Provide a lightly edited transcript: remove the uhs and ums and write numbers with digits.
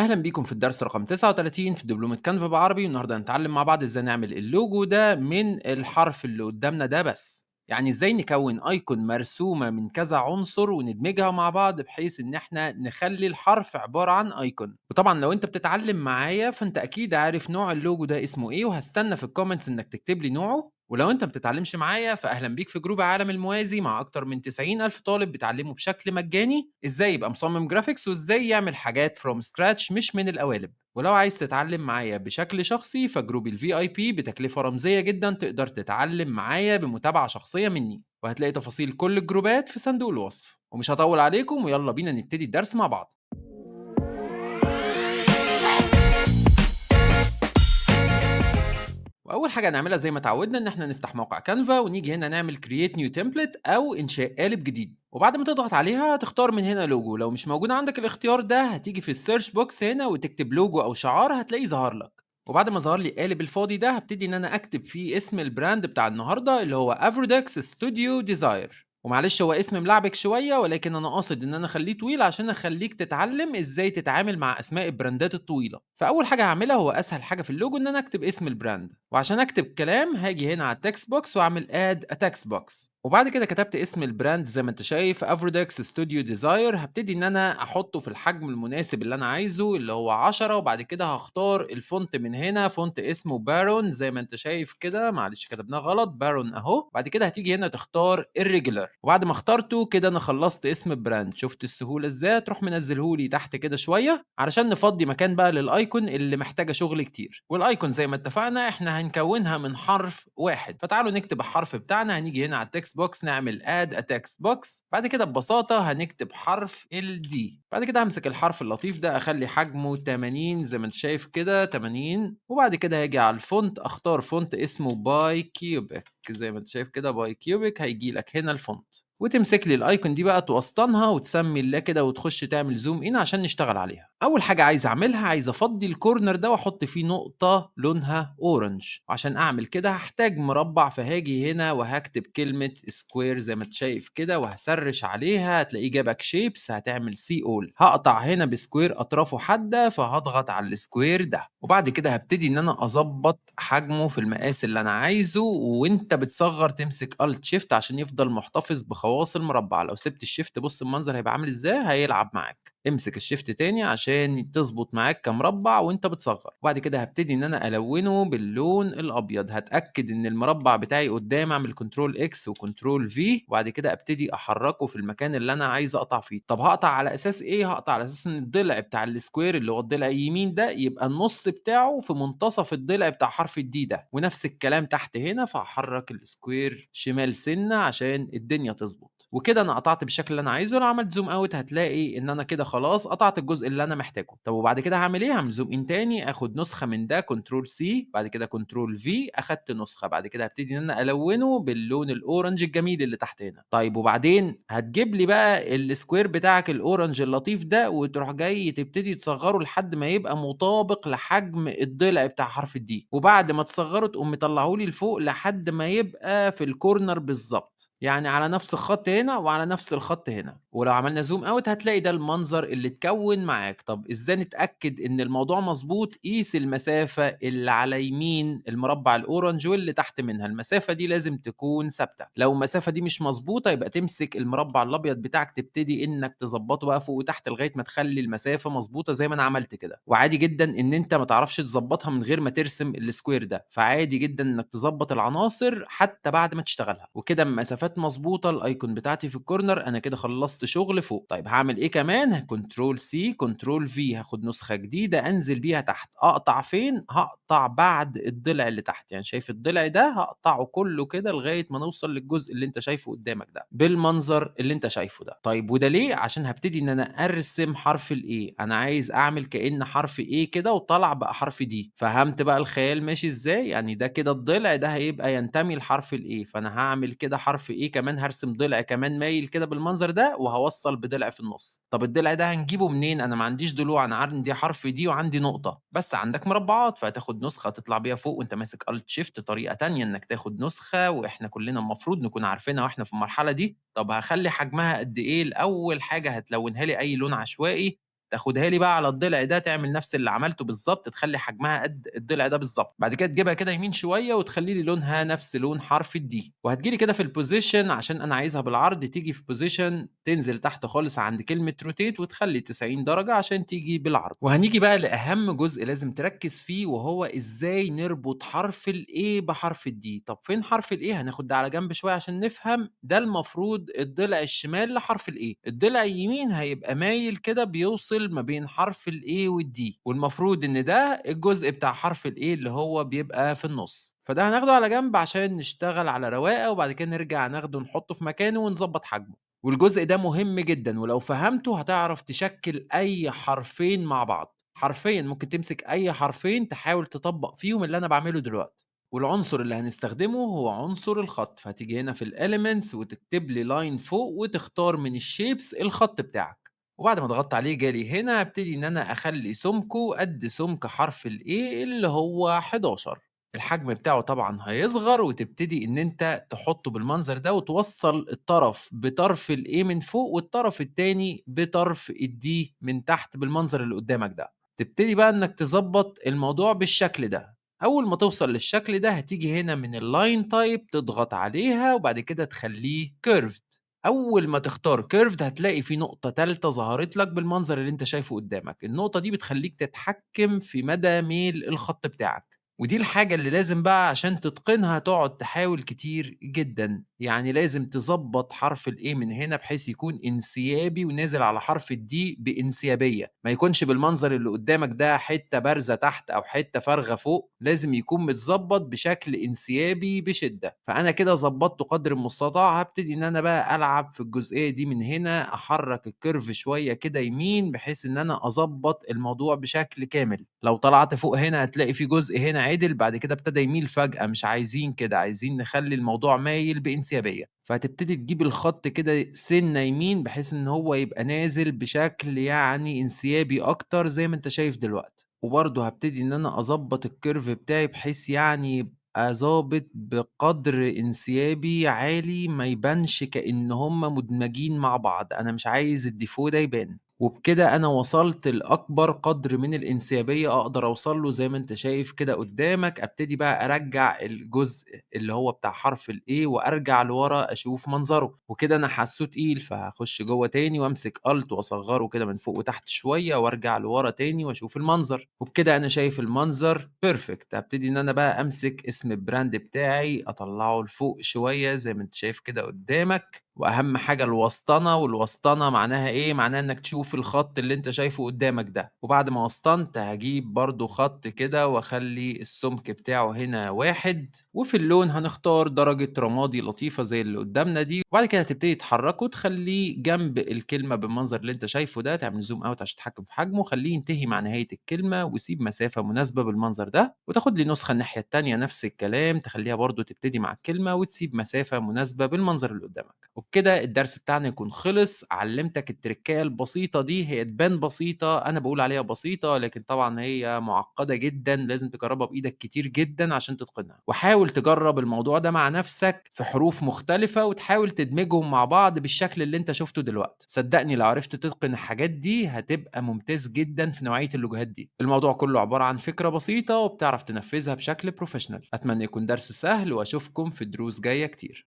أهلا بيكم في الدرس رقم 39 في دبلومة كانفا بعربي. والنهارده هنتعلم مع بعض ازاي نعمل اللوجو ده من الحرف اللي قدامنا ده بس. يعني ازاي نكون ايكون مرسومة من كذا عنصر وندمجها مع بعض بحيث ان احنا نخلي الحرف عبارة عن ايكون. وطبعا لو انت بتتعلم معايا فانت اكيد عارف نوع اللوجو ده اسمه ايه، وهستنى في الكومنتس انك تكتب لي نوعه. ولو انت بتتعلمش معايا فاهلا بيك في جروب عالم الموازي مع اكتر من 90 الف طالب بيتعلموا بشكل مجاني ازاي يبقى مصمم جرافيكس وازاي يعمل حاجات فروم سكراتش مش من القوالب. ولو عايز تتعلم معايا بشكل شخصي فجروب الفي اي بي بتكلفة رمزية جدا تقدر تتعلم معايا بمتابعة شخصية مني، وهتلاقي تفاصيل كل الجروبات في صندوق الوصف. ومش هطول عليكم ويلا بينا نبتدي الدرس مع بعض. واول حاجه هنعملها زي ما اتعودنا ان احنا نفتح موقع كانفا ونيجي هنا نعمل كرييت نيو تمبلت او انشاء قالب جديد، وبعد ما تضغط عليها تختار من هنا لوجو. لو مش موجود عندك الاختيار ده هتيجي في السيرش بوكس هنا وتكتب لوجو او شعار هتلاقيه ظهر لك. وبعد ما ظهر لي القالب الفاضي ده هبتدي ان انا اكتب فيه اسم البراند بتاع النهارده اللي هو افرودكس ستوديو ديزاير. ومعلش هو اسم ملعبك شويه ولكن انا قاصد ان انا اخليه طويل عشان اخليك تتعلم ازاي تتعامل مع اسماء البراندات الطويله. فاول حاجه هعملها هو اسهل حاجه في اللوجو ان انا اكتب اسم البراند، وعشان اكتب كلام هاجي هنا على التكست بوكس واعمل اد ا تكست بوكس. وبعد كده كتبت اسم البراند زي ما انت شايف افرودكس ستوديو ديزاير. هبتدي ان انا احطه في الحجم المناسب اللي انا عايزه اللي هو 10، وبعد كده هختار الفونت من هنا فونت اسمه بارون زي ما انت شايف كده. معلش كتبناه غلط، بارون اهو. بعد كده هتيجي هنا تختار الريجولار، وبعد ما اخترته كده انا خلصت اسم البراند. شفت السهوله ازاي؟ تروح منزلهولي تحت كده شويه علشان نفضي مكان بقى للايكون اللي محتاجه شغل كتير. والايكون زي ما اتفقنا احنا هنكونها من حرف واحد، فتعالوا نكتب الحرف بتاعنا. هنيجي هنا على التكست بوكس نعمل اد ا تكست بوكس، بعد كده ببساطه هنكتب حرف الدي. بعد كده همسك الحرف اللطيف ده اخلي حجمه 80 زي ما انت شايف كده 80، وبعد كده هاجي على الفونت اختار فونت اسمه باي كيوبيك زي ما انت شايف كده باي كيوبيك. هيجي لك هنا الفونت وتمسك لي الايكون دي بقى توسطنها وتسمي الله كده وتخش تعمل زوم ان عشان نشتغل عليها. اول حاجه عايز اعملها عايز افضي الكورنر ده واحط فيه نقطه لونها اورنج، وعشان اعمل كده هحتاج مربع. فهاجي هنا وهكتب كلمه سكوير زي ما انت شايف كده وهسرش عليها هتلاقيه جابك شيبس. هتعمل سي اول، هقطع هنا بسكوير اطرافه حاده فهضغط على السكوير ده، وبعد كده هبتدي ان انا اظبط حجمه في المقاس اللي انا عايزه. وانت بتصغر تمسك الت شيفت عشان يفضل محتفظ بخواص المربع. لو سبت الشيفت بص المنظر هيبقى عامل ازاي، هيلعب معاك. امسك الشيفت تاني عشان تظبط معاك كمربع وانت بتصغر. وبعد كده هبتدي ان انا الونه باللون الابيض. هتاكد ان المربع بتاعي قدام، اعمل كنترول اكس وكنترول في، وبعد كده ابتدي احركه في المكان اللي انا عايز اقطع فيه. طب هقطع على اساس ايه؟ هقطع على اساس ان الضلع بتاع السكوير اللي هو الضلع اليمين ده يبقى النص بتاعه في منتصف الضلع بتاع حرف الدي ده، ونفس الكلام تحت هنا. فهحرك السكوير شمال سنه عشان الدنيا تظبط. وكده انا قطعت بالشكل اللي انا عايزه. لو عملت زوم اوت هتلاقي ان انا كده خلاص قطعت الجزء اللي انا محتاجه. طب وبعد كده هعمل ايه؟ هعمل زوم ان تاني، اخد نسخه من ده كنترول سي، بعد كده كنترول في، اخدت نسخه. بعد كده هبتدي ان انا الونه باللون الاورنج الجميل اللي تحت هنا. طيب وبعدين هتجيب لي بقى السكوير بتاعك الاورنج اللطيف ده وتروح جاي تبتدي تصغره لحد ما يبقى مطابق لحجم الضلع بتاع حرف الدي، وبعد ما تصغره تقوم مطلعه لي لفوق لحد ما يبقى في الكورنر بالظبط، يعني على نفس الخط هنا وعلى نفس الخط هنا. ولو عملنا زوم اوت هتلاقي ده المنظر اللي اتكون معاك. طب ازاي نتاكد ان الموضوع مظبوط؟ قيس المسافه اللي على يمين المربع الاورنج واللي تحت منها، المسافه دي لازم تكون ثابته. لو المسافه دي مش مظبوطه يبقى تمسك المربع الابيض بتاعك تبتدي انك تظبطه بقى فوق وتحت لغايه ما تخلي المسافه مظبوطه زي ما انا عملت كده. وعادي جدا ان انت ما تعرفش تظبطها من غير ما ترسم السكوير ده، فعادي جدا انك تظبط العناصر حتى بعد ما تشتغلها. وكده المسافات مظبوطه، الايكون بتاعتي في الكورنر، انا كده خلصت شغل فوق. طيب هعمل ايه كمان؟ كنترول سي كنترول في، هاخد نسخه جديده انزل بيها تحت. اقطع فين؟ هقطع بعد الضلع اللي تحت، يعني شايف الضلع ده هقطعه كله كده لغايه ما نوصل للجزء اللي انت شايفه قدامك ده بالمنظر اللي انت شايفه ده. طيب وده ليه؟ عشان هبتدي ان انا ارسم حرف الايه. انا عايز اعمل كأن حرف ايه كده وطلع بقى حرف دي. فهمت بقى الخيال ماشي ازاي؟ يعني ده كده الضلع ده هيبقى ينتمي لحرف الايه، فانا هعمل كده حرف ايه كمان، هرسم ضلع كمان مايل كده بالمنظر ده وهوصل بضلع في النص. طب الضلع ده هنجيبه منين؟ انا ما عنديش ضلوع، انا عندي حرف دي وعندي نقطة بس. عندك مربعات فهتاخد نسخة تطلع بيها فوق وانت ماسك الت شيفت. طريقة تانية انك تاخد نسخة واحنا كلنا المفروض نكون عارفينها واحنا في المرحلة دي. طب هخلي حجمها قد ايه؟ الاول حاجة هتلونها لي اي لون عشوائي تاخدها لي بقى على الضلع ده، تعمل نفس اللي عملته بالضبط، تخلّي حجمها قد الضلع ده بالضبط، بعد كده تجيبها كده يمين شوية وتخلّي لي لونها نفس لون حرف الD، وهتيجي لي كده في الposition عشان أنا عايزها بالعرض، تيجي في position تنزل تحت خالص عند كلمة rotate وتخلّي 90 درجة عشان تيجي بالعرض. وهنيجي بقى لأهم جزء لازم تركّز فيه، وهو إزاي نربط حرف الA بحرف الD. طب فين حرف الA؟ هناخد ده على جنب شوية عشان نفهم. ده المفروض الضلع الشمال لحرف الA، الضلع اليمين هيبقى مايل كده بيوصل ما بين حرف الA والD، والمفروض إن ده الجزء بتاع حرف الA اللي هو بيبقى في النُص. فده هناخده على جنب عشان نشتغل على رواقة، وبعد كده نرجع ناخده نحطه في مكانه ونضبّط حجمه. والجزء ده مهم جدًا، ولو فهمته هتعرف تشكِّل أي حرفين مع بعض، حرفيًا ممكن تمسك أي حرفين تحاول تطبّق فيهم اللي أنا باعمله دلوقتي. والعنصر اللي هنستخدمه هو عنصر الخط، فهتيجي هنا في الelements وتكتب لي line فوق وتختار من الshapes الخط بتاعك، وبعد ما ضغطت عليه جالي هنا هابتدي إن أنا أخلّي سمكه قد سمك حرف الA اللي هو 11. الحجم بتاعه طبعًا هيصغر، وتبتدي إن أنت تحطه بالمنظر ده وتوصّل الطرف بطرف الA من فوق والطرف التاني بطرف الD من تحت بالمنظر اللي قدّامك ده. تبتدي بقى إنك تضبّط الموضوع بالشكل ده. أول ما توصل للشكل ده هتيجي هنا من الline type تضغط عليها وبعد كده تخلّيه curved. أول ما تختار curved هتلاقي في نقطة تالتة ظهرت لك بالمنظر اللي أنت شايفه قدّامك. النقطة دي بتخلّيك تتحكم في مدى ميل الخط بتاعك. ودي الحاجة اللي لازم بقى عشان تتقنها تقعد تحاول كتير جدًا، يعني لازم تضبّط حرف الA من هنا بحيث يكون انسيابي ونازل على حرف الD بانسيابية، ما يكونش بالمنظر اللي قدّامك ده حتّة بارزة تحت أو حتّة فارغة فوق، لازم يكون متضبّط بشكل انسيابي بشدة. فأنا كده ضبّطته قدر المستطاع، هابتدي إن أنا بقى ألعب في الجزئية دي من هنا، أحرّك الcurve شوية كده يمين بحيث إن أنا أضبّط الموضوع بشكل كامل. لو طلعت فوق هنا هتلاقي في جزء هنا عِدِل، بعد كده ابتدى يميل فجأة، مش عايزين كده، عايزين نخلّي الموضوع مايل بانسيابية. فهتبتدي تجيب الخط كده سِنّة يمين بحيث إن هو يبقى نازل بشكل يعني انسيابي أكتر زي ما أنت شايف دلوقتي. وبرضه هابتدي إن أنا أضبّط الcurve بتاعي بحيث يعني يبقى ضابط بقدر انسيابي عالي ما يبانش كإن هم مدمجين مع بعض، أنا مش عايز الdefault ده يبان. وبكده أنا وصلت لأكبر قدر من الانسيابية أقدر أوصل له زي ما أنت شايف كده قدّامك. أبتدي بقى أرجّع الجزء اللي هو بتاع حرف الA وأرجع لورا أشوف منظره، وكده أنا حاسّه تقيل، فهاخش جوّه تاني وأمسك Alt وأصغّره كده من فوق وتحت شوية وأرجع لورا تاني وأشوف المنظر، وبكده أنا شايف المنظر perfect. هابتدي إن أنا بقى أمسك اسم الbrand بتاعي أطلّعه لفوق شوية زي ما أنت شايف كده قدّامك، وأهم حاجة الوسطنة. والوسطنة معناها إيه؟ معناها إنك تشوف الخط اللي أنت شايفه قدّامك ده، وبعد ما وسطنت هاجيب برضه خط كده وأخلّي السمك بتاعه هنا 1، وفي اللون هنختار درجة رمادي لطيفة زي اللي قدّامنا دي، وبعد كده هتبتدي تحرّكه تخلّيه جنب الكلمة بالمنظر اللي أنت شايفه ده، تعمل zoom out عشان تتحكم في حجمه، خلّيه ينتهي مع نهاية الكلمة وسيب مسافة مناسبة بالمنظر ده، وتاخد لي نسخة الناحية التانية نفس الكلام، تخلّيها برضه تبتدي مع الكلمة وتسيب مسافة مناسبة بالمنظر اللي قدّامك. وبكده الدرس بتاعنا يكون خلص، علّمتك التركاية البسيطة دي، هي تبان بسيطة، أنا باقول عليها بسيطة، لكن طبعًا هي معقدة جدًا، لازم تجربها بإيدك كتير جدًا عشان تتقنها. وحاول تجرب الموضوع ده مع نفسك في حروف مختلفة، وتحاول تدمجهم مع بعض بالشكل اللي أنت شُفته دلوقتي. صدّقني لو عرفت تتقن الحاجات دي هتبقى ممتاز جدًا في نوعية اللوجوهات دي. الموضوع كله عبارة عن فكرة بسيطة وبتعرف تنفذها بشكل professional. أتمنى يكون درس سهل، وأشوفكم في دروس جاية كتير.